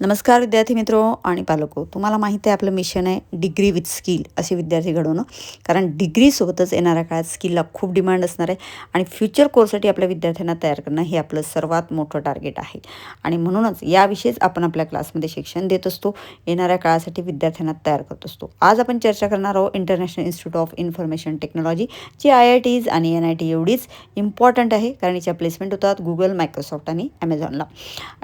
नमस्कार विद्यार्थी मित्रो आणि पालको. तुम्हाला माहिती आहे आपलं मिशन आहे डिग्री विथ स्किल असे विद्यार्थी घडवणं. कारण डिग्रीसोबतच येणाऱ्या काळात स्किलला खूप डिमांड असणार आहे आणि फ्युचर कोर्ससाठी आपल्या विद्यार्थ्यांना तयार करणं हे आपलं सर्वात मोठं टार्गेट आहे. आणि म्हणूनच याविषयीच आपण आपल्या क्लासमध्ये शिक्षण देत असतो, येणाऱ्या काळासाठी विद्यार्थ्यांना तयार करत असतो. आज आपण चर्चा करणार आहोत international institute of information technology, जी IITs आणि NIT एवढीच इम्पॉर्टंट आहे, कारण याच्या प्लेसमेंट होतात गुगल, मायक्रोसॉफ्ट आणि ॲमेझॉनला.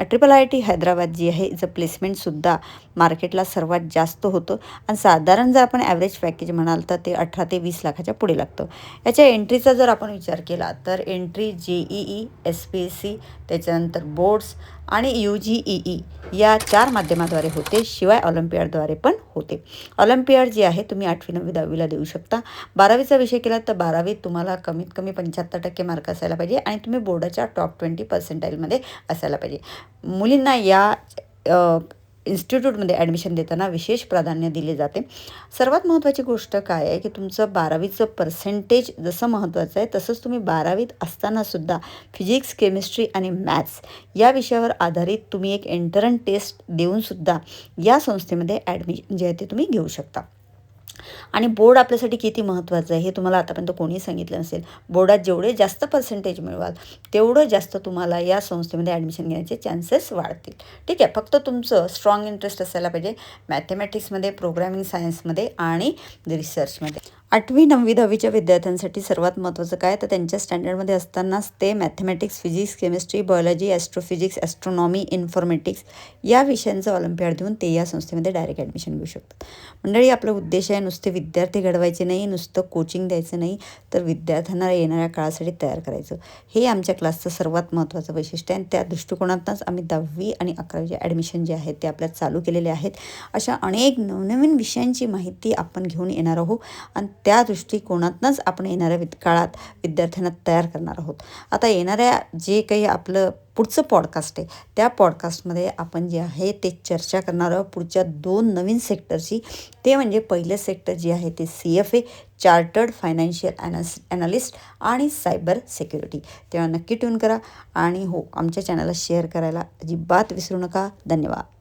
IIIT हैदराबाद जी आहे इचं प्लेसमेंटसुद्धा मार्केटला सर्वात जास्त होतं आणि साधारण जर आपण ॲव्हरेज पॅकेज म्हणाल तर ते 18 ते 20 लाखाच्या पुढे लागतं. याच्या एंट्रीचा जर आपण विचार केला तर एंट्री JEE, SPSC, त्याच्यानंतर बोर्ड्स आणि UGEE या 4 माध्यमाद्वारे होते, शिवाय ऑलिम्पियाडद्वारे पण होते. ऑलिम्पियाड जी आहे तुम्ही 8वी 9वी 10वीला देऊ शकता. 12वीचा विषय केला तर 12वीत तुम्हाला कमीत कमी 75% मार्क असायला पाहिजे आणि तुम्ही बोर्डाच्या टॉप 20% असायला पाहिजे. मुलींना या इन्स्टिट्यूटमध्ये ॲडमिशन देताना विशेष प्राधान्य दिले जाते. सर्वात महत्त्वाची गोष्ट काय आहे की तुमचं 12वीचं पर्सेंटेज जसं महत्त्वाचं आहे तसंच तुम्ही 12वीत असतानासुद्धा फिजिक्स, केमिस्ट्री आणि मॅथ्स या विषयावर आधारित तुम्ही एक एंट्रन्स टेस्ट देऊनसुद्धा या संस्थेमध्ये ॲडमिशन जे आहे ते तुम्ही घेऊ शकता. आणि बोर्ड आपल्यासाठी किती महत्त्वाचं आहे हे तुम्हाला आतापर्यंत कोणी सांगितलं नसेल. बोर्डात जेवढे जास्त पर्सेंटेज मिळवाल तेवढं जास्त तुम्हाला या संस्थेमध्ये ॲडमिशन घेण्याचे चान्सेस वाढतील. ठीक आहे, फक्त तुमचं स्ट्रॉंग इंटरेस्ट असायला पाहिजे मॅथमॅटिक्समध्ये, प्रोग्रॅमिंग सायन्समध्ये आणि रिसर्चमध्ये. 8वी 9वी 10वीच्या विद्यार्थ्यांसाठी सर्वात महत्त्वाचं काय तर त्यांच्या स्टँडर्डमध्ये असतानाच ते mathematics, physics, chemistry, biology, astrophysics, astronomy, informatics या विषयांचं ऑलिम्पियाड देऊन ते या संस्थेमध्ये डायरेक्ट ॲडमिशन घेऊ शकतात. मंडळी, आपलं उद्देश आहे नुसते विद्यार्थी घडवायचे नाही, नुसतं कोचिंग द्यायचं नाही, तर विद्यार्थ्यांना येणाऱ्या काळासाठी तयार करायचं. हे आमच्या क्लासचं सर्वात महत्त्वाचं वैशिष्ट्य आहे आणि त्या दृष्टिकोनातूनच आम्ही 10वी आणि 11वीचे ॲडमिशन जे आहेत ते आपल्यात चालू केलेले आहेत. अशा अनेक नवनवीन विषयांची माहिती आपण घेऊन येणार आहोत आणि त्या दृष्टिकोनातूनच आपण येणाऱ्या काळात विद्यार्थ्यांना तयार करणार आहोत. आता येणाऱ्या जे काही आपलं पुढचं पॉडकास्ट आहे त्या पॉडकास्टमध्ये आपण जे आहे ते चर्चा करणार आहोत पुढच्या 2 नवीन सेक्टरची. ते म्हणजे पहिलं सेक्टर जे आहे ते CFA, चार्टर्ड फायनान्शियल ॲनालिस्ट आणि सायबर सिक्युरिटी. तेव्हा नक्की ट्यून करा आणि हो, आमच्या चॅनलला शेअर करायला अजिबात विसरू नका. धन्यवाद.